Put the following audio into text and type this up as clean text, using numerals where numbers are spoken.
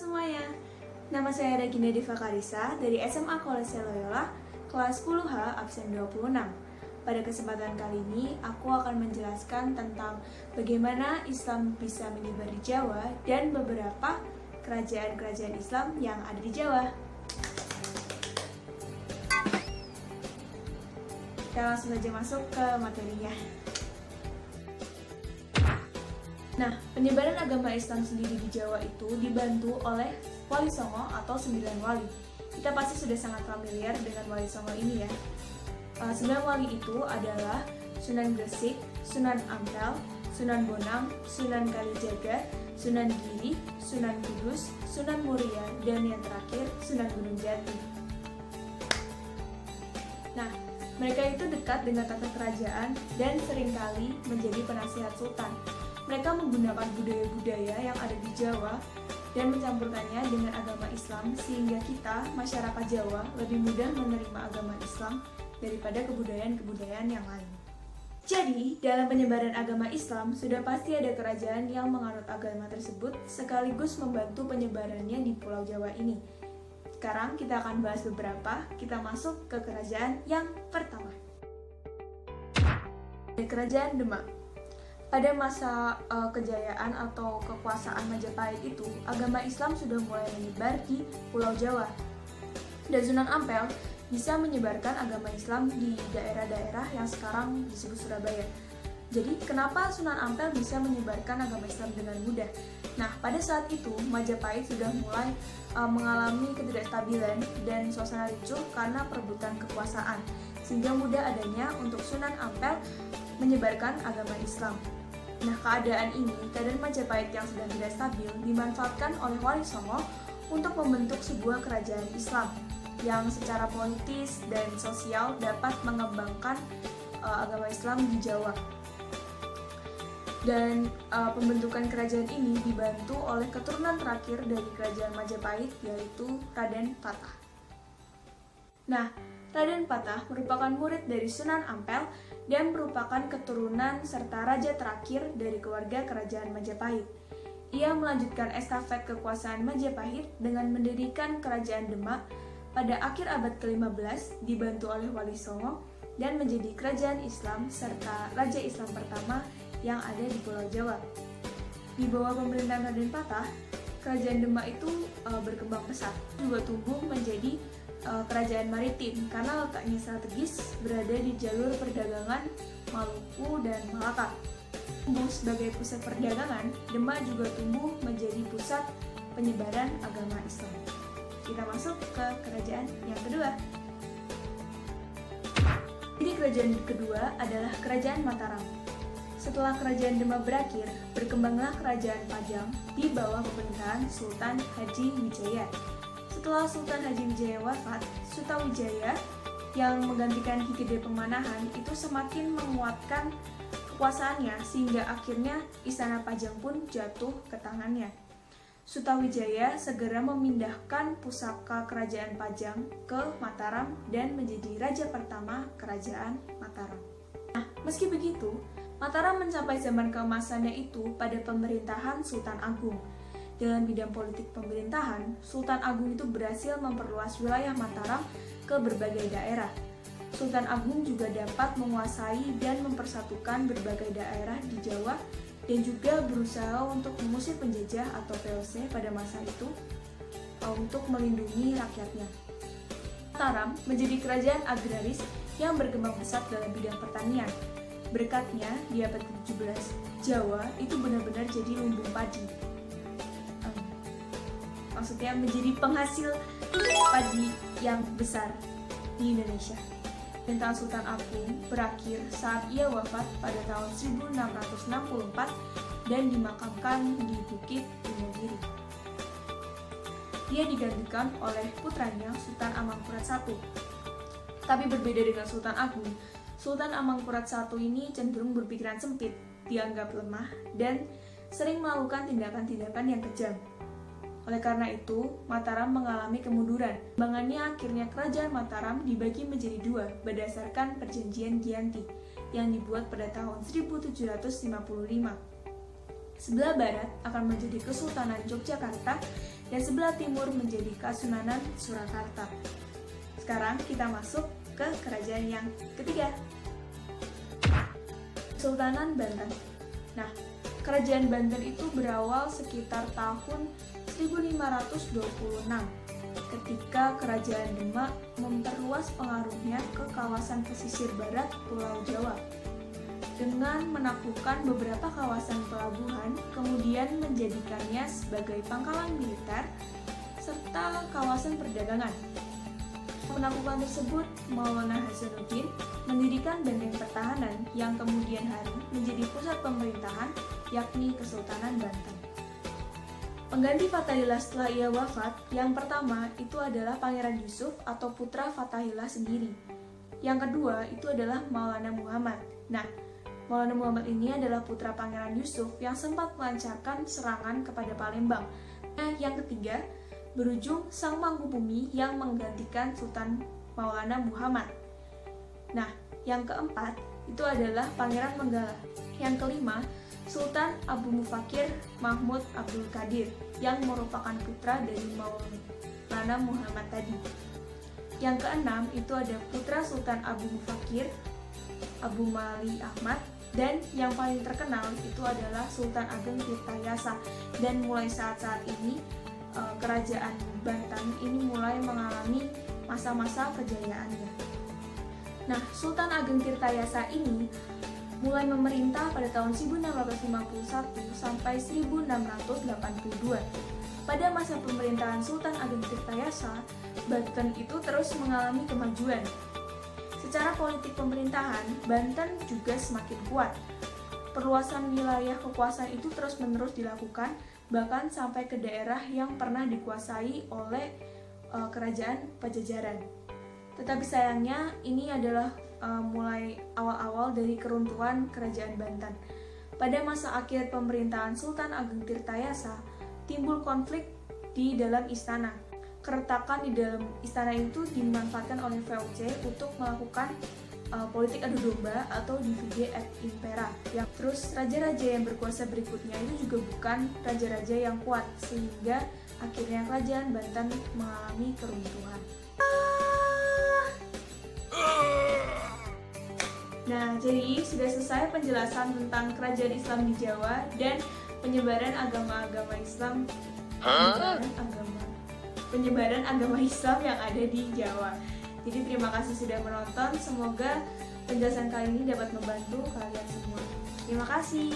semuanya, nama saya Regina Deva Karisa dari SMA Kolese Loyola, kelas 10H absen 26. Pada kesempatan kali ini, aku akan menjelaskan tentang bagaimana Islam bisa menyebar di Jawa dan beberapa kerajaan-kerajaan Islam yang ada di Jawa. Kita langsung saja masuk ke materinya. Nah, penyebaran agama Islam sendiri di Jawa itu dibantu oleh Wali Songo atau 9 wali. Kita pasti sudah sangat familiar dengan Wali Songo ini ya. 9 wali itu adalah Sunan Gresik, Sunan Ampel, Sunan Bonang, Sunan Kalijaga, Sunan Giri, Sunan Kudus, Sunan Muria, dan yang terakhir Sunan Gunung Jati. Nah, mereka itu dekat dengan tata kerajaan dan seringkali menjadi penasihat sultan. Mereka menggunakan budaya-budaya yang ada di Jawa dan mencampurkannya dengan agama Islam sehingga kita, masyarakat Jawa, lebih mudah menerima agama Islam daripada kebudayaan-kebudayaan yang lain. Jadi, dalam penyebaran agama Islam, sudah pasti ada kerajaan yang menganut agama tersebut sekaligus membantu penyebarannya di Pulau Jawa ini. Sekarang kita akan bahas beberapa, kita masuk ke kerajaan yang pertama. Kerajaan Demak. Pada masa kejayaan atau kekuasaan Majapahit itu, agama Islam sudah mulai menyebar di Pulau Jawa. Dan Sunan Ampel bisa menyebarkan agama Islam di daerah-daerah yang sekarang disebut Surabaya. Jadi, kenapa Sunan Ampel bisa menyebarkan agama Islam dengan mudah? Nah, pada saat itu, Majapahit sudah mulai mengalami ketidakstabilan dan suasana ricuh karena perebutan kekuasaan, sehingga mudah adanya untuk Sunan Ampel menyebarkan agama Islam. Nah, keadaan Majapahit yang sedang tidak stabil dimanfaatkan oleh Wali Songo untuk membentuk sebuah kerajaan Islam yang secara politis dan sosial dapat mengembangkan agama Islam di Jawa. Dan pembentukan kerajaan ini dibantu oleh keturunan terakhir dari kerajaan Majapahit, yaitu Raden Patah. Nah, Raden Patah merupakan murid dari Sunan Ampel dan merupakan keturunan serta raja terakhir dari keluarga kerajaan Majapahit. Ia melanjutkan estafet kekuasaan Majapahit dengan mendirikan kerajaan Demak pada akhir abad ke-15 dibantu oleh Wali Songo dan menjadi kerajaan Islam serta raja Islam pertama yang ada di Pulau Jawa. Di bawah pemerintahan Raden Patah, kerajaan Demak itu berkembang pesat, juga tumbuh menjadi kerajaan maritim karena letaknya strategis berada di jalur perdagangan Maluku dan Malaka. Tumbuh sebagai pusat perdagangan, Demak juga tumbuh menjadi pusat penyebaran agama Islam. Kita masuk ke kerajaan yang kedua. Jadi kerajaan kedua adalah Kerajaan Mataram. Setelah kerajaan Demak berakhir, berkembanglah kerajaan Pajang di bawah pemerintahan Sultan Haji Wijaya. Setelah Sultan Haji Wijaya wafat, Sutawijaya yang menggantikan Ki Gede Pemanahan itu semakin menguatkan kekuasaannya sehingga akhirnya Istana Pajang pun jatuh ke tangannya. Sutawijaya segera memindahkan pusaka kerajaan Pajang ke Mataram dan menjadi raja pertama kerajaan Mataram. Nah, meski begitu, Mataram mencapai zaman keemasannya itu pada pemerintahan Sultan Agung. Dalam bidang politik pemerintahan, Sultan Agung itu berhasil memperluas wilayah Mataram ke berbagai daerah. Sultan Agung juga dapat menguasai dan mempersatukan berbagai daerah di Jawa dan juga berusaha untuk mengusir penjajah atau VOC pada masa itu untuk melindungi rakyatnya. Mataram menjadi kerajaan agraris yang berkembang pesat dalam bidang pertanian. Berkatnya, di abad ke-17, Jawa itu benar-benar jadi lumbung padi. Maksudnya menjadi penghasil padi yang besar di Indonesia. Pemerintahan Sultan Agung berakhir saat ia wafat pada tahun 1664 dan dimakamkan di Bukit Imogiri. Dia digantikan oleh putranya Sultan Amangkurat I. Tapi berbeda dengan Sultan Agung, Sultan Amangkurat I ini cenderung berpikiran sempit, dianggap lemah, dan sering melakukan tindakan-tindakan yang kejam. Oleh karena itu, Mataram mengalami kemunduran. Kembangannya akhirnya kerajaan Mataram dibagi menjadi dua berdasarkan perjanjian Giyanti yang dibuat pada tahun 1755. Sebelah barat akan menjadi Kesultanan Yogyakarta dan sebelah timur menjadi Kasunanan Surakarta. Sekarang kita masuk ke kerajaan yang ketiga, Kesultanan Banten. Nah, kerajaan Banten itu berawal sekitar tahun 1526 ketika Kerajaan Demak memperluas pengaruhnya ke kawasan pesisir barat Pulau Jawa dengan menaklukkan beberapa kawasan pelabuhan, kemudian menjadikannya sebagai pangkalan militer serta kawasan perdagangan. Penaklukan tersebut, Maulana Hasanuddin mendirikan benteng pertahanan yang kemudian hari menjadi pusat pemerintahan, yakni Kesultanan Banten. Pengganti Fathahillah setelah ia wafat, yang pertama itu adalah Pangeran Yusuf atau putra Fathahillah sendiri. Yang kedua itu adalah Maulana Muhammad. Nah, Maulana Muhammad ini adalah putra Pangeran Yusuf yang sempat melancarkan serangan kepada Palembang. Nah, yang ketiga, berujung Sang Mangkubumi yang menggantikan Sultan Maulana Muhammad. Nah, yang keempat itu adalah Pangeran Menggala. Yang kelima, Sultan Abu Mufakir Mahmud Abdul Qadir yang merupakan putra dari Maulana Muhammad tadi. Yang keenam itu ada putra Sultan Abu Mufakir Abu Mali Ahmad, dan yang paling terkenal itu adalah Sultan Ageng Tirtayasa. Dan mulai saat-saat ini kerajaan Banten ini mulai mengalami masa-masa kejayaannya. Nah, Sultan Ageng Tirtayasa ini mulai memerintah pada tahun 1651 sampai 1682. Pada masa pemerintahan Sultan Ageng Tirtayasa, Banten itu terus mengalami kemajuan. Secara politik pemerintahan, Banten juga semakin kuat. Perluasan wilayah kekuasaan itu terus-menerus dilakukan, bahkan sampai ke daerah yang pernah dikuasai oleh kerajaan Pajajaran. Tetapi sayangnya, ini adalah mulai awal-awal dari keruntuhan kerajaan Banten. Pada masa akhir pemerintahan Sultan Ageng Tirtayasa, timbul konflik di dalam istana. Keretakan di dalam istana itu dimanfaatkan oleh VOC untuk melakukan politik adu domba atau divide et impera. Yang terus raja-raja yang berkuasa berikutnya itu juga bukan raja-raja yang kuat, sehingga akhirnya kerajaan Banten mengalami keruntuhan. Nah, jadi sudah selesai penjelasan tentang kerajaan Islam di Jawa dan penyebaran agama-agama Islam. Penyebaran agama Islam yang ada di Jawa. Jadi terima kasih sudah menonton. Semoga penjelasan kali ini dapat membantu kalian semua. Terima kasih.